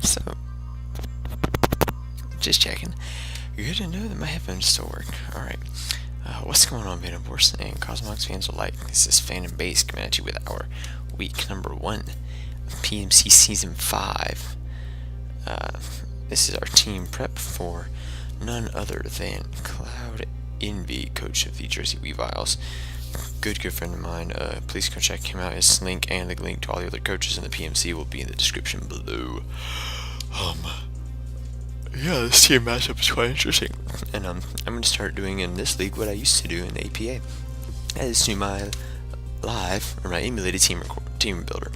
So, just checking. Good to know that my headphones still work. Alright. What's going on, Venom Force and Cosmox fans alike? This is Fan and Base coming at you with our week number 1 of PMC Season 5. This is our team prep for none other than Cloud Envy, coach of the Jersey Weaviles. Good friend of mine. Please go check him out. His link and the link to all the other coaches in the PMC will be in the description below. Yeah, this team matchup is quite interesting, and I'm going to start doing in this league what I used to do in the APA. That is to my live or my emulated team builder.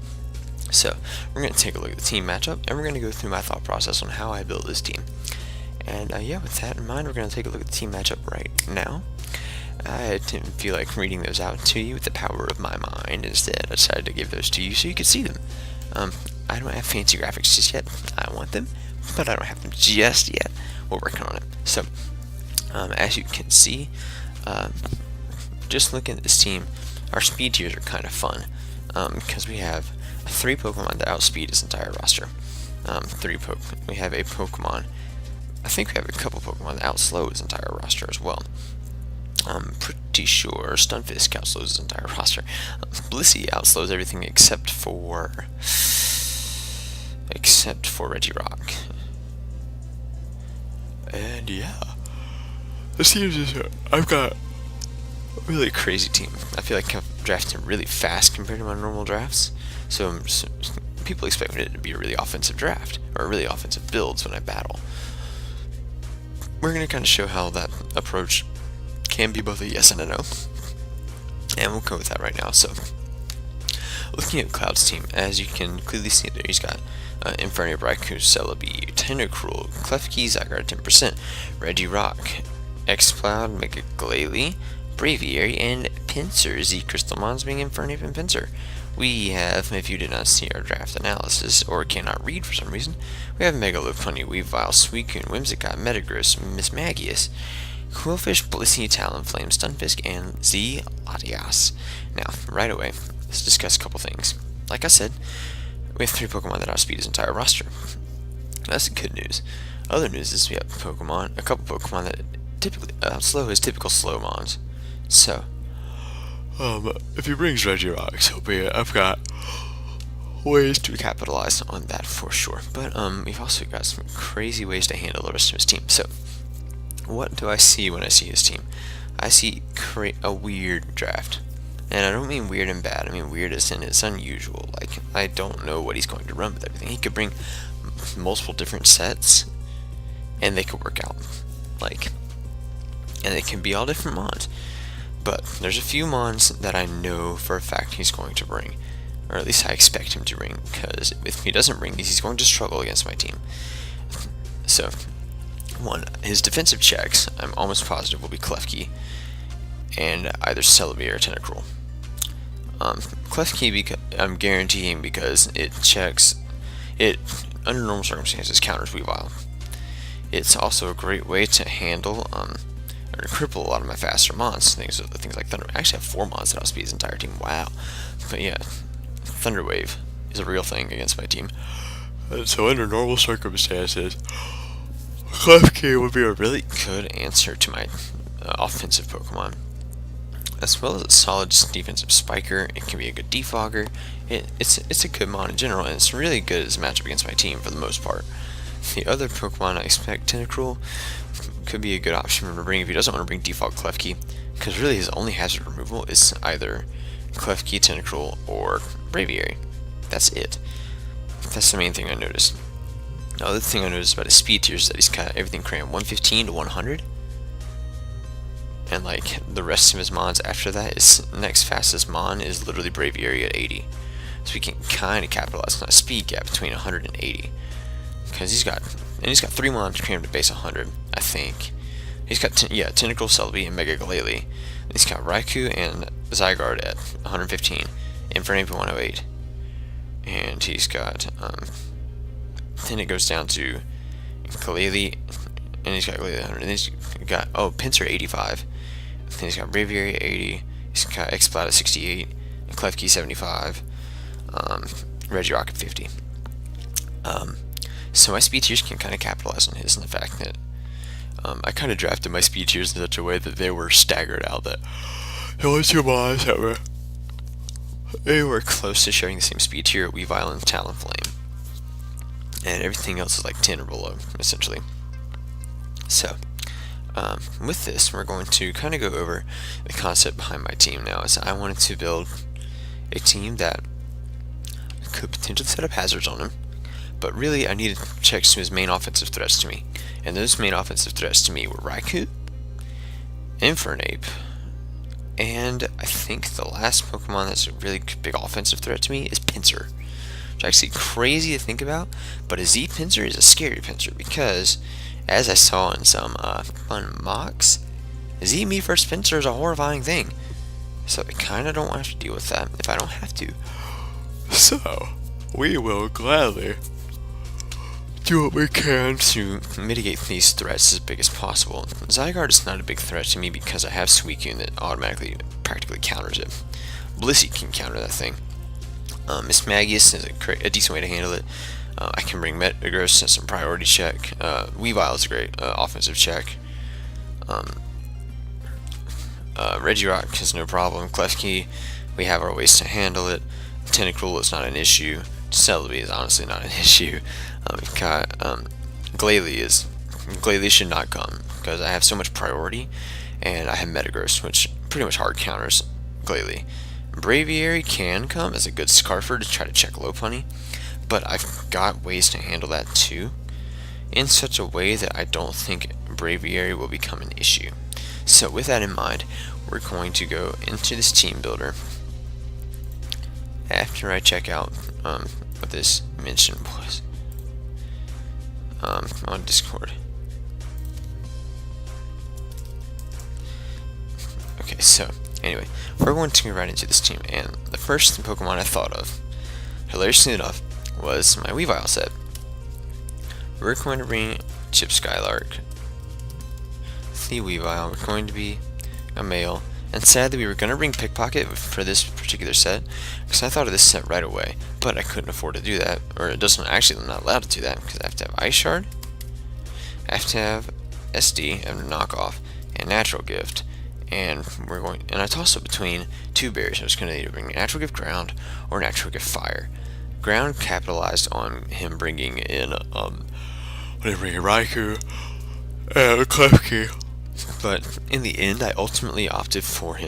So we're going to take a look at the team matchup, and we're going to go through my thought process on how I built this team. And yeah, with that in mind, we're going to take a look at the team matchup right now. I didn't feel like reading those out to you with the power of my mind. Instead, I decided to give those to you so you could see them. I don't have fancy graphics just yet. I want them, but I don't have them just yet. We're working on it. So, as you can see, just looking at this team, our speed tiers are kind of fun because we have 3 Pokemon that outspeed his entire roster. We have a Pokemon. I think we have a couple Pokemon that outslow his entire roster as well. I'm pretty sure Stunfisk outslows his entire roster. Blissey outslows everything except for Regirock. And yeah, this team is I've got a really crazy team. I feel like I'm drafting really fast compared to my normal drafts. So people expect it to be a really offensive draft or really offensive builds when I battle. We're going to kind of show how that approach can be both a yes and a no, and we'll go with that right now. So, looking at Cloud's team, as you can clearly see there, he's got Inferno, Raikou, Celebi, Tentacruel, Klefki, Zygarde 10%, Regirock, X-Cloud, Mega Glalie, Braviary, and Pinsir. Z Crystalmons being Inferno and Pinsir. We have, if you did not see our draft analysis, or cannot read for some reason, we have Mega Lopunny, Weavile, Suicune, Whimsicott, Metagross, Mismagius, Quillfish, Blissey, Talonflame, Stunfisk, and Z Latias. Now, right away, let's discuss a couple things. Like I said, we have 3 Pokemon that outspeed his entire roster. That's good news. Other news is we have a couple Pokemon that typically outslow his typical slow mons. So, if he brings Regirock, so be it. I've got ways to capitalize on that for sure. But we've also got some crazy ways to handle the rest of his team. So, what do I see when I see his team? I see a weird draft. And I don't mean weird and bad, I mean weird as in it's unusual. Like, I don't know what he's going to run with everything. He could bring multiple different sets, and they could work out. Like, and it can be all different mons. But there's a few mons that I know for a fact he's going to bring. Or at least I expect him to bring, because if he doesn't bring these, he's going to struggle against my team. So, one, his defensive checks, I'm almost positive, will be Klefki and either Celebi or Tentacruel. Klefki, I'm guaranteeing, because it checks, under normal circumstances, counters Weavile. It's also a great way to handle, or to cripple a lot of my faster mons, things like Thunder. I actually have 4 mons that outspeed his entire team, wow. But yeah, Thunder Wave is a real thing against my team. And so under normal circumstances, Klefki would be a really good answer to my offensive Pokemon, as well as a solid defensive Spiker. It can be a good defogger. It's a good mon in general, and it's really good as a matchup against my team for the most part. The other Pokemon I expect, Tentacruel, could be a good option to bring if he doesn't want to bring Defog Klefki, because really his only hazard removal is either Klefki, Tentacruel, or Braviary. That's it. That's the main thing I noticed. The other thing I noticed about his speed tiers is that he's got everything crammed 115 to 100. And like the rest of his mons after that, his next fastest mon is literally Braviary at 80. So we can kind of capitalize on that speed gap between 100 and 80. Because he's got 3 mons crammed to base 100, I think. He's got, Tentacruel, Celebi, and Mega Glalie. He's got Raikou and Zygarde at 115, Infernape at 108. And he's got, then it goes down to Glalie, and he's got Glalie at 100. And then he's got, Pinsir at 85. Then he's got Braviary at 80. He's got X-Cloud at 68. And Klefki 75. Regirock at 50. So my speed tiers can kind of capitalize on his, and the fact that I kind of drafted my speed tiers in such a way that they were staggered out, that the only two mobs that were anywhere close to sharing the same speed tier, Weavile and Talonflame, and everything else is like 10 or below, essentially. So with this, we're going to kind of go over the concept behind my team now. Is I wanted to build a team that could potentially set up hazards on him, but really I needed to check some of his main offensive threats to me, and those main offensive threats to me were Raikou, Infernape, and I think the last Pokemon that's a really big offensive threat to me is Pinsir, which is actually crazy to think about, but a Z Pinsir is a scary Pinsir because, as I saw in some fun mocks, Z me first Pinsir is a horrifying thing. So I kind of don't have to deal with that if I don't have to. So we will gladly do what we can to mitigate these threats as big as possible. Zygarde is not a big threat to me because I have Suicune that automatically practically counters it. Blissey can counter that thing. Miss Magius is a decent way to handle it. I can bring Metagross as some priority check. Weavile is a great offensive check. Regirock is no problem. Klefki, we have our ways to handle it. Tentacruel is not an issue. Celebi is honestly not an issue. We've got Glalie should not come because I have so much priority, and I have Metagross, which pretty much hard counters Glalie. Braviary can come as a good Scarfer to try to check Lopunny, but I've got ways to handle that too, in such a way that I don't think Braviary will become an issue. So with that in mind, we're going to go into this team builder after I check out what this mention was on Discord. Okay, so anyway, we're going to go right into this team, and the first Pokemon I thought of, hilariously enough, was my Weavile set. We're going to bring Chip Skylark, the Weavile. We're going to be a male, and sadly we were going to bring Pickpocket for this particular set because I thought of this set right away, but I couldn't afford to do that, or it doesn't actually, I'm not allowed to do that because I have to have Ice Shard, I have to have SD and Knockoff and Natural Gift, and I tossed up between two berries. I was going to either bring Natural Gift Ground or Natural Gift Fire. Ground capitalized on him bringing in Raikou and Klefki, but in the end I ultimately opted for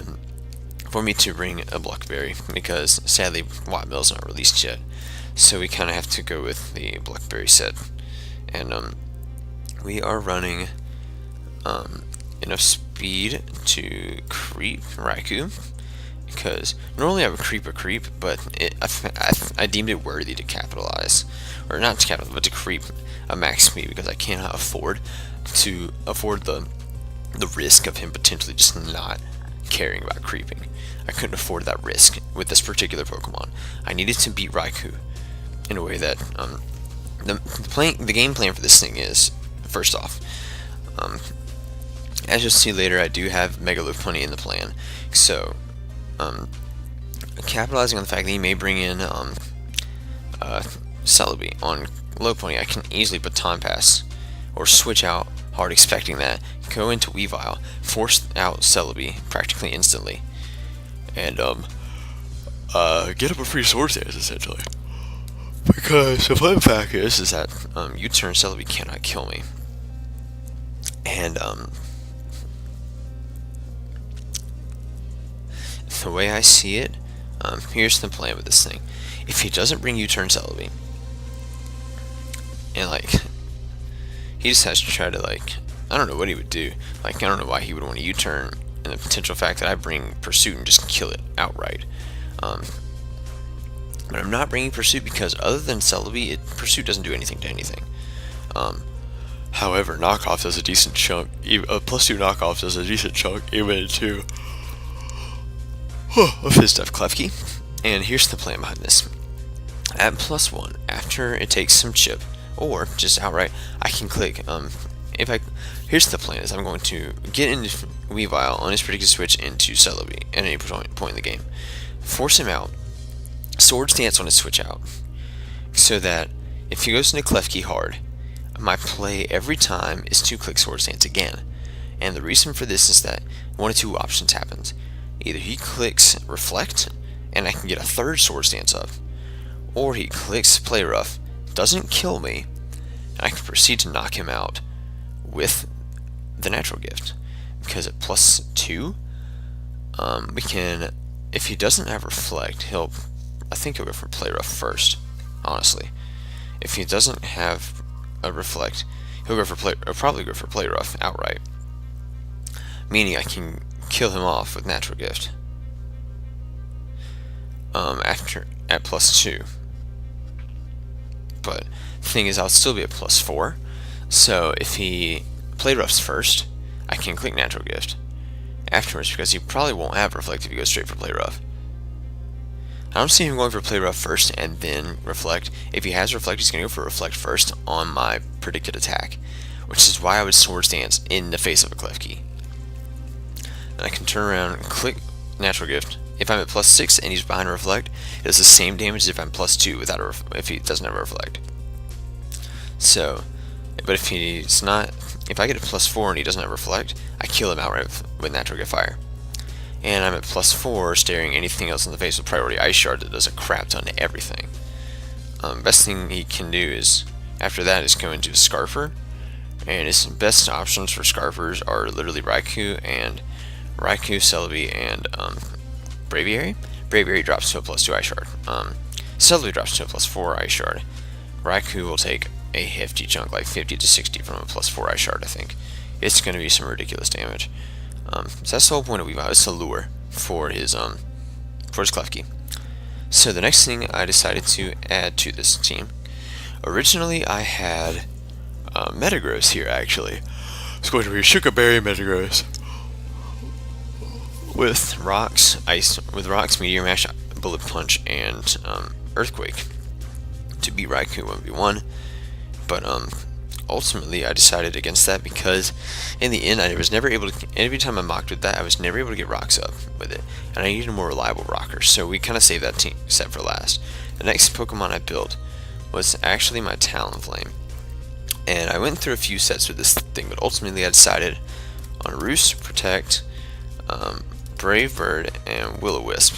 me to bring a Blackberry because sadly Wattmill's not released yet, so we kind of have to go with the Blackberry set, and we are running enough speed to creep Raikou, because normally I would creep a creep, but I deemed it worthy to capitalize, or not to capitalize, but to creep a max speed because I cannot afford the risk of him potentially just not caring about creeping. I couldn't afford that risk with this particular Pokemon. I needed to beat Raikou in a way that the game plan for this thing is, first off, as you'll see later, I do have Mega Lopunny in the plan, so capitalizing on the fact that he may bring in Celebi on Lopunny, I can easily Baton Pass or switch out hard, expecting that, go into Weavile, force out Celebi practically instantly, and get up a free Sword Dance essentially. Because the fun fact is that U-turn Celebi cannot kill me, and the way I see it, here's the plan with this thing. If he doesn't bring U-turn Celebi, and he just has to try to I don't know what he would do. I don't know why he would want to U-turn, and the potential fact that I bring Pursuit and just kill it outright. But I'm not bringing Pursuit because other than Celebi, Pursuit doesn't do anything to anything. However, Knockoff does a decent chunk. +2 Knockoff does a decent chunk even into of his stuff, Klefki. And here's the plan behind this. At +1, after it takes some chip, or just outright, I can click. Here's the plan: is I'm going to get into Weavile on his particular switch into Celebi at any point in the game, force him out, Sword Stance on his switch out, so that if he goes into Klefki hard, my play every time is to click Sword Stance again. And the reason for this is that one of two options happens. Either he clicks Reflect, and I can get a third Sword Stance up, or he clicks Play Rough, doesn't kill me, and I can proceed to knock him out with the Natural Gift. Because at +2, we can, if he doesn't have Reflect, I think he'll go for Play Rough first, honestly. If he doesn't have a Reflect, he'll probably go for Play Rough outright. Meaning I can kill him off with Natural Gift. After at +2. But the thing is, I'll still be at +4. So if he Play Roughs first, I can click Natural Gift afterwards, because he probably won't have Reflect if he goes straight for Play Rough. I don't see him going for Play Rough first and then Reflect. If he has Reflect, he's going to go for Reflect first on my predicted attack, which is why I would Sword Stance in the face of a Klefki. Then I can turn around and click Natural Gift. If I'm at +6 and he's behind a Reflect, it does the same damage as if I'm +2 without if he doesn't have a Reflect. So, but if he's not, if I get a +4 and he doesn't have Reflect, I kill him outright with Natural Gift Fire. And I'm at +4, staring anything else in the face with Priority Ice Shard that does a crap ton to everything. Best thing he can do is, after that, is go into Scarper. And his best options for Scarpers are literally Raikou, Celebi, and Braviary. Braviary drops to a +2 Ice Shard. Celebi drops to a +4 Ice Shard. Raikou will take a hefty chunk, like 50 to 60 from a +4 Ice Shard, I think. It's going to be some ridiculous damage. So that's the whole point of Weavile, is to lure for his Klefki. So the next thing I decided to add to this team, originally I had Metagross here, actually. It's going to be Shuka Berry Metagross with Rocks, Meteor Mash, Bullet Punch, and Earthquake to beat Raikou 1v1. But ultimately I decided against that, because in the end I was never able to, every time I mocked with that, I was never able to get Rocks up with it, and I needed a more reliable rocker, so we kind of saved that team set for last. The next Pokemon I built was actually my Talonflame, and I went through a few sets with this thing, but ultimately I decided on Roost, Protect, Brave Bird, and Will-O-Wisp.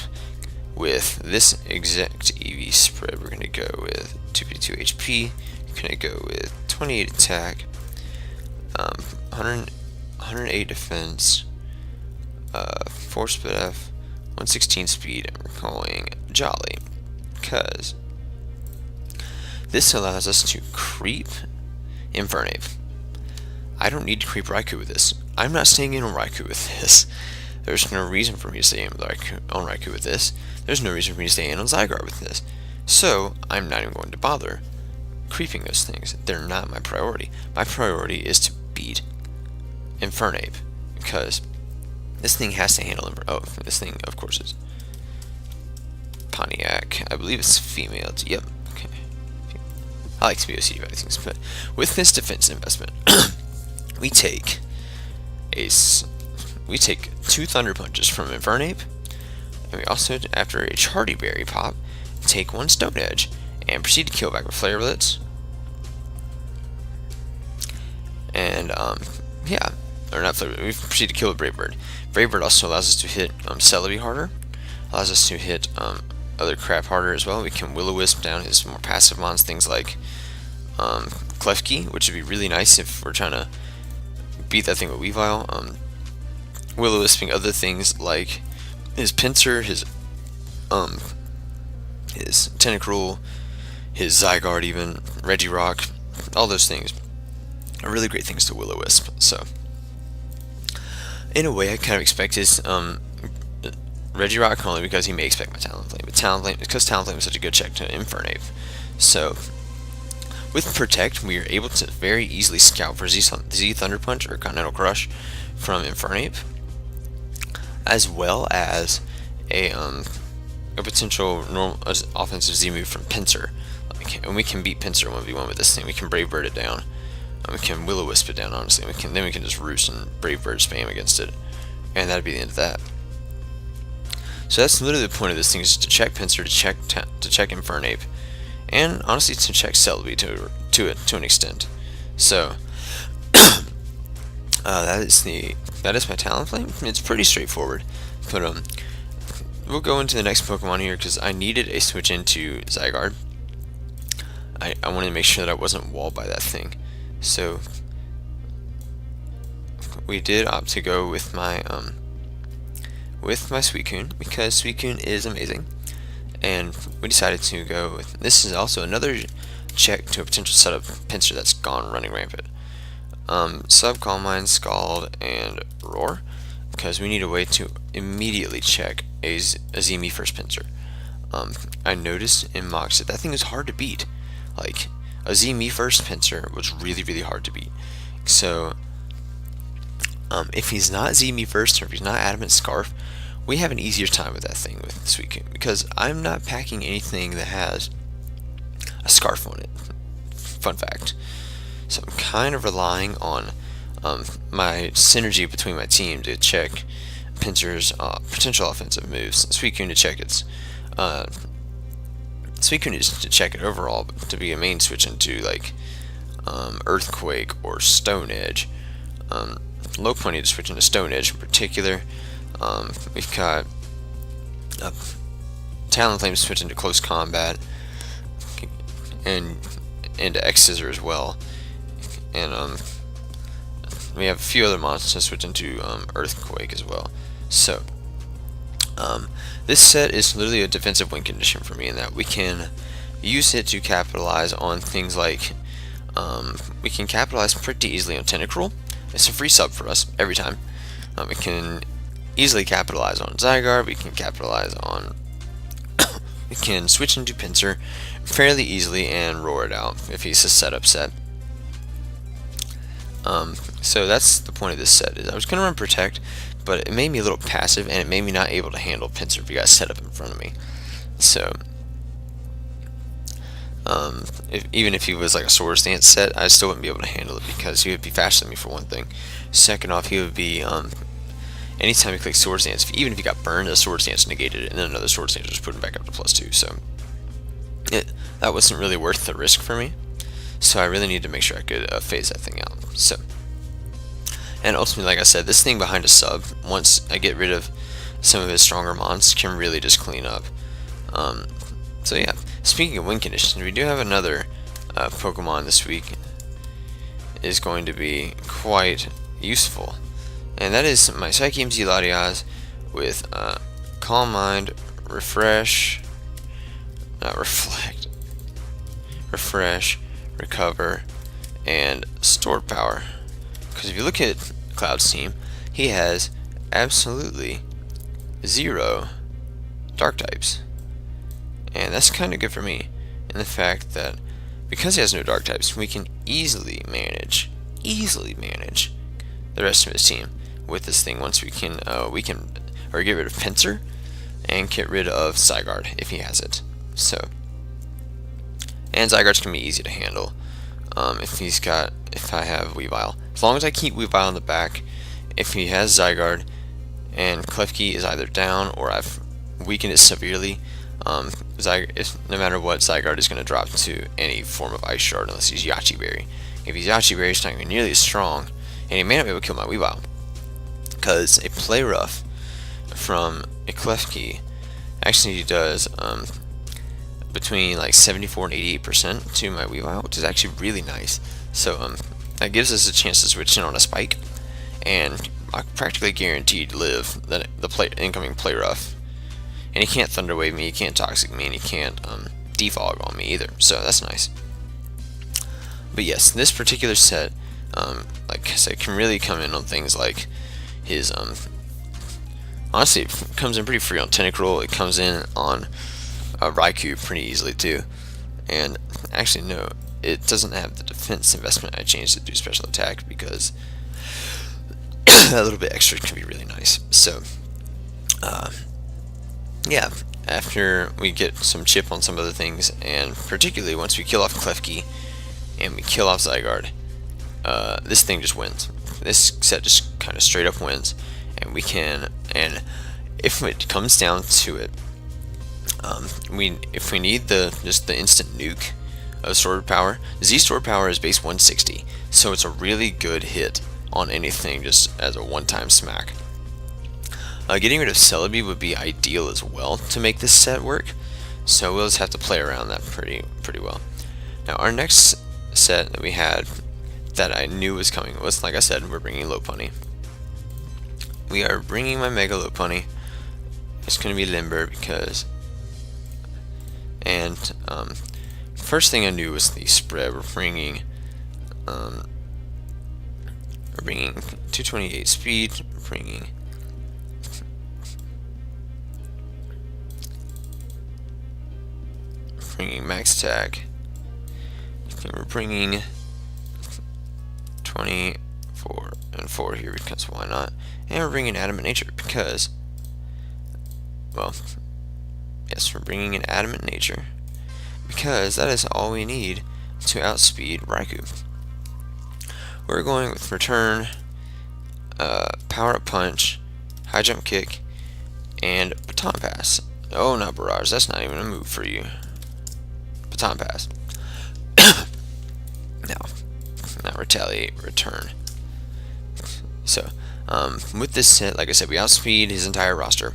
With this exact EV spread, we're going to go with 252 HP, we're going to go with 28 attack, 108 defense, 4 speed F, 116 speed, and we're calling Jolly, because this allows us to creep Infernape. I don't need to creep Raikou with this. I'm not staying in on Raikou with this. There's no reason for me to stay in on Raikou with this. There's no reason for me to stay in on Zygarde with this. So, I'm not even going to bother creeping those things. They're not my priority. My priority is to beat Infernape, because this thing has to handle this thing, of course, is Pontiac. I believe it's female. Yep. Okay. I like to be OCD about things, but with this defense investment, we take 2 Thunder Punches from Infernape, and we also, after a Chardy Berry pop, take 1 Stone Edge and proceed to kill back with Flare Blitz. And yeah, or not Flare Blitz, we proceed to kill with Brave Bird. Brave Bird also allows us to hit Celebi harder, allows us to hit other crap harder as well. We can Will-O-Wisp down his more passive mons, things like Klefki, which would be really nice if we're trying to beat that thing with Weavile. Will-O-Wisping other things like his Pinsir, his Tentacruel, his Zygarde, even Regirock, all those things are really great things to Will-O-Wisp. So in a way, I kind of expect his Regirock, only because he may expect my Talonflame, but Talonflame, because Talonflame is such a good check to Infernape. So with Protect, we are able to very easily scout for Z Thunder Punch or Continental Crush from Infernape, as well as a potential normal offensive Z move from Pinsir. And we can beat Pinsir 1v1 with this thing. We can Brave Bird it down. We can Will-O-Wisp it down, honestly. Then we can just Roost and Brave Bird spam against it. And that'd be the end of that. So that's literally the point of this thing, is to check Pinsir, to check Infernape, and honestly to check Celebi to an extent. So that is my talent flame. It's pretty straightforward, but we'll go into the next Pokemon here because I needed a switch into Zygarde. I wanted to make sure that I wasn't walled by that thing, so we did opt to go with my Suicune because Suicune is amazing, and we decided to go with. This is also another check to a potential setup Pinsir that's gone running rampant. Sub, Calm Mind, Scald, and Roar, because we need a way to immediately check a Z-Me first Pinsir. I noticed in mocks that thing is hard to beat. Like, a Z-Me first Pinsir was really, really hard to beat. So, if he's not Z-Me first, or if he's not Adamant Scarf, we have an easier time with that thing with Suicune, because I'm not packing anything that has a Scarf on it. Fun fact. So I'm kind of relying on my synergy between my team to check Pinsir's potential offensive moves. Suicune to check its Suicune is to check it overall, but to be a main switch into like Earthquake or Stone Edge. Lopunny to switch into Stone Edge in particular. We've got Talonflame to switch into Close Combat, and into X-Scissor as well. And we have a few other monsters to switch into Earthquake as well. So this set is literally a defensive win condition for me in that we can use it to capitalize on things like we can capitalize pretty easily on Tentacruel. It's a free sub for us every time. We can easily capitalize on Zygarde. We can capitalize on we can switch into Pinsir fairly easily and roar it out if he's a setup set. So that's the point of this set. Is I was gonna run Protect, but it made me a little passive and it made me not able to handle Pinsir if he got set up in front of me. So even if he was like a Swords Dance set, I still wouldn't be able to handle it because he would be faster than me for one thing. Second off, he would be anytime he clicks Swords Dance, even if he got burned, a Swords Dance negated it, and then another Swords Dance just put him back up to +2. So that wasn't really worth the risk for me. So I really needed to make sure I could phase that thing out. So, and ultimately, like I said, this thing behind a sub, once I get rid of some of his stronger mons, can really just clean up. So yeah, speaking of win conditions, we do have another Pokemon this week is going to be quite useful, and that is my Psyche MZ Latias with Calm Mind, Refresh, not Reflect, Refresh, Recover, and Stored Power. Because if you look at Cloud's team, he has absolutely 0 Dark types. And that's kind of good for me in the fact that because he has no Dark types, we can easily manage the rest of his team with this thing. Once we can get rid of Pinsir and get rid of Zygarde if he has it. So, and Zygarde's can be easy to handle if I have Weavile. As long as I keep Weavile in the back, if he has Zygarde and Klefki is either down or I've weakened it severely, no matter what, Zygarde is going to drop to any form of Ice Shard unless he's Yachi Berry. If he's Yachi Berry, it's not going to be nearly as strong, and he may not be able to kill my Weavile. Because a Play Rough from a Klefki actually does between like 74 and 88% to my Weavile, which is actually really nice. So that gives us a chance to switch in on a Spike, and I practically guaranteed to live the incoming Play Rough. And he can't Thunder Wave me, he can't Toxic me, and he can't Defog on me either. So that's nice. But yes, this particular set, like I said, can really come in on things like his honestly, it comes in pretty free on Tentacruel. It comes in on Raikou pretty easily too. And actually, no, it doesn't have the defense investment. I changed it to special attack because that little bit extra can be really nice. So, yeah, after we get some chip on some other things, and particularly once we kill off Klefki and we kill off Zygarde, this thing just wins. This set just kind of straight up wins, and we can, and if it comes down to it, If we need just the instant nuke of sword power, Z sword power is base 160, so it's a really good hit on anything just as a one-time smack. Getting rid of Celebi would be ideal as well to make this set work, so we'll just have to play around that pretty well. Now our next set that we had that I knew was coming was, like I said, we're bringing Lopunny. We are bringing my Mega Lopunny. It's going to be Limber because, and first thing I knew was the spread. We're bringing 228 speed, bringing max attack, and we're bringing 24 and 4 here because why not? And we're bringing Adamant Nature because, well, yes, we're bringing an Adamant Nature because that is all we need to outspeed Raikou. We're going with Return, Power Up Punch, High Jump Kick, and Baton Pass. Oh, not Barrage, that's not even a move for you. Baton Pass. Now Retaliate, Return. So, with this set, like I said, we outspeed his entire roster.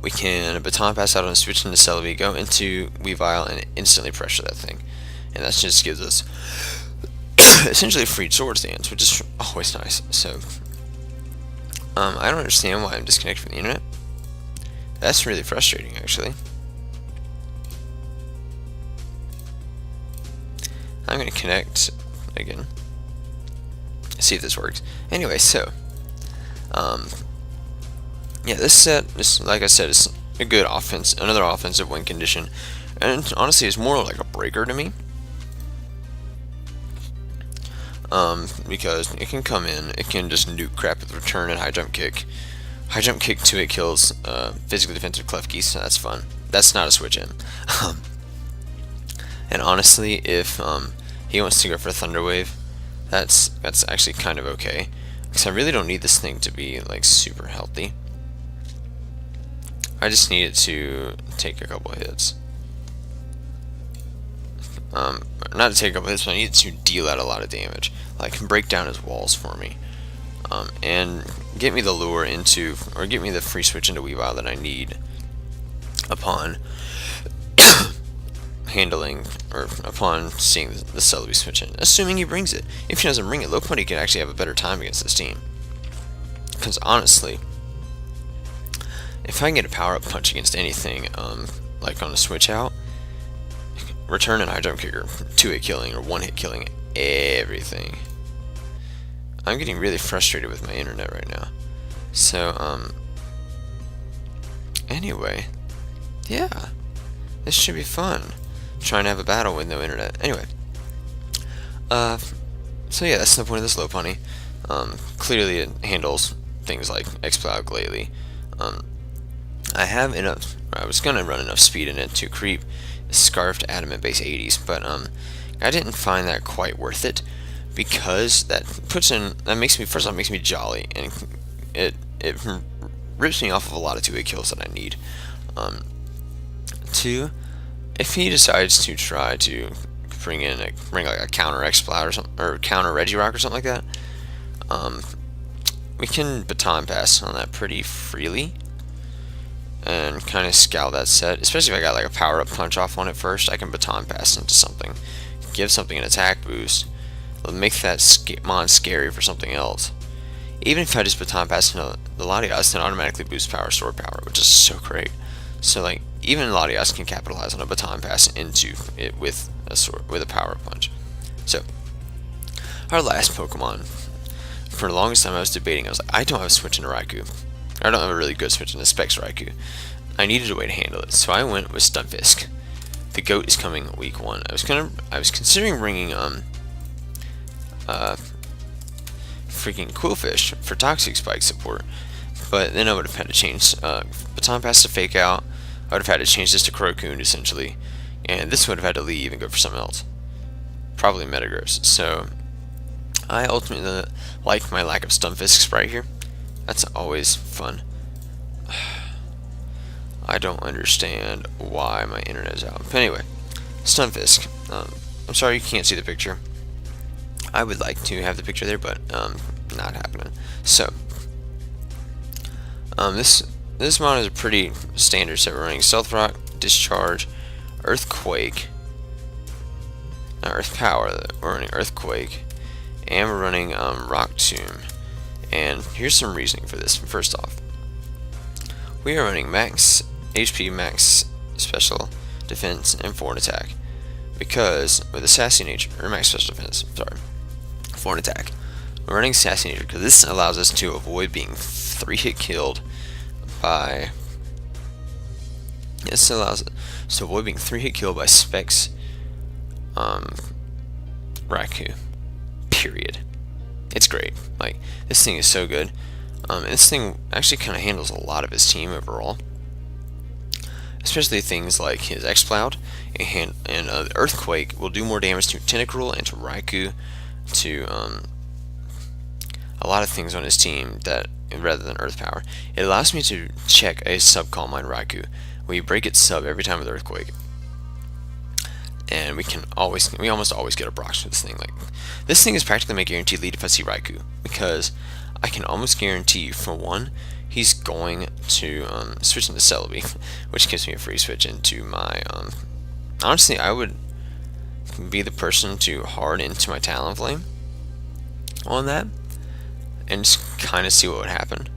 We can Baton Pass out on a switch into Celebi, go into Weavile, and instantly pressure that thing. And that just gives us essentially a free sword stance, which is always nice. So, I don't understand why I'm disconnected from the internet. That's really frustrating, actually. I'm going to connect again. See if this works. Anyway, so, yeah, this set is, like I said, is a good offense, another offensive win condition, and honestly, it's more like a breaker to me. Because it can come in, it can just nuke crap with Return and High Jump Kick. High Jump Kick 2-hit kills physically defensive Klefki, so that's fun. That's not a switch in. And honestly, if he wants to go for a Thunder Wave, that's actually kind of okay, because I really don't need this thing to be like super healthy. I just need it to take a couple of hits. Not to take a couple of hits, but I need it to deal out a lot of damage. Like break down his walls for me, and get me the lure into, or get me the free switch into Weavile that I need upon handling, or upon seeing the Celebi switch in, assuming he brings it. If he doesn't bring it, Lopunny can actually have a better time against this team. Because honestly, if I can get a power-up punch against anything, like on a switch out, Return and High Jump Kicker, 2-hit killing or 1-hit killing everything. I'm getting really frustrated with my internet right now. So, anyway, yeah, this should be fun. Trying to have a battle with no internet. Anyway, so yeah, that's the point of this Lopunny. Clearly it handles things like Exploud lately. I have enough, I was gonna run enough speed in it to creep Scarfed Adamant base 80s, but I didn't find that quite worth it, because that makes me, first off, makes me jolly, and it rips me off of a lot of 2-hit kills that I need. Two, if he decides to try to bring like a counter Exploud or something, or counter Regirock or something like that, we can Baton Pass on that pretty freely and kind of scout that set. Especially if I got like a power up punch off on it first, I can Baton Pass into something, give something an attack boost, make that mon scary for something else. Even if I just Baton Pass into the Latias, then automatically boost power sword power, which is so great. So like even Latias can capitalize on a Baton Pass into it with a power punch. So our last Pokemon, for the longest time I was debating, I was like, I don't have a switch into Raikou. I don't have a really good switch into Specs Raikou. I needed a way to handle it, so I went with Stunfisk. The GOAT is coming week 1. I was considering bringing freaking Quillfish for Toxic Spike support, but then I would have had to change Baton Pass to Fake Out. I would have had to change this to Crocune essentially, and this would have had to leave and go for something else, probably Metagross. So I ultimately like my lack of Stunfisk sprite here. That's always fun. I don't understand why my internet is out. But anyway, Stunfisk. I'm sorry you can't see the picture. I would like to have the picture there, but not happening. So, this mod is a pretty standard set. We're running Stealth Rock, Discharge, Earthquake, not Earth Power. We're running Earthquake, and we're running Rock Tomb. And here's some reasoning for this. First off, we are running max HP, max special defense, and forward attack. Because with a sassy nature, or max special defense, sorry, forward attack. We're running sassy nature because this allows us to avoid being 3-hit killed by. This allows us to avoid being 3-hit killed by Specs, Raikou. Period. It's great. Like, this thing is so good. And this thing actually kind of handles a lot of his team overall. Especially things like his X-Cloud and the Earthquake will do more damage to Tentacruel and to Raikou, to a lot of things on his team that rather than Earth Power. It allows me to check a sub Calm Mind Raikou. We break its sub every time with Earthquake, and we almost always get a Brox with this thing. Like, this thing is practically my guaranteed lead if I see Raikou, because I can almost guarantee you, for one, he's going to switch into Celebi, which gives me a free switch into my. Honestly, I would be the person to hard into my Talonflame on that, and just kind of see what would happen.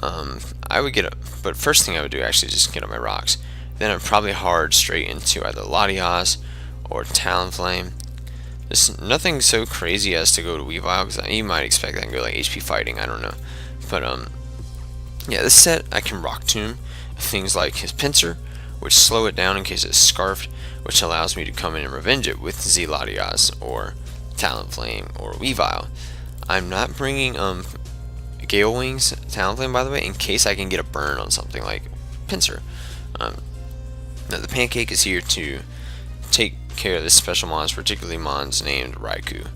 I would get but first thing I would do actually is just get on my rocks. Then I'd probably hard straight into either Latias or Talonflame. There's nothing so crazy as to go to Weavile, because you might expect that and go like HP fighting, I don't know. But yeah, this set I can Rock Tomb things like his Pinsir, which slow it down in case it's Scarfed, which allows me to come in and revenge it with Latias or Talonflame or Weavile. I'm not bringing Gale Wings Talonflame, by the way, in case I can get a burn on something like Pinsir. Now the Pancake is here to take care of this special mons, particularly mons named Raikou.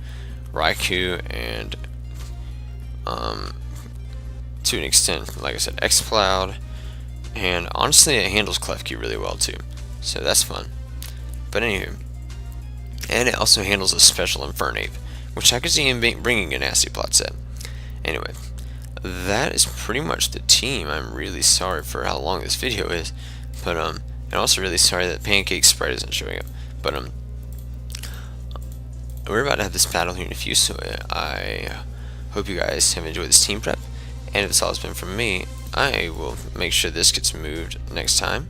And to an extent, like I said, X-Cloud, and honestly it handles Klefki really well too, so that's fun. But anywho, and it also handles a special Infernape, which I could see him bringing a nasty plot set. Anyway, that is pretty much the team. I'm really sorry for how long this video is, but and also really sorry that Pancake Sprite isn't showing up. But we're about to have this battle here in a few, so I hope you guys have enjoyed this team prep. And if it's all it's been from me, I will make sure this gets moved next time.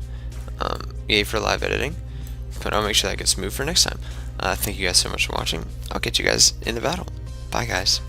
Yay for live editing, but I'll make sure that gets moved for next time. Thank you guys so much for watching. I'll catch you guys in the battle. Bye, guys.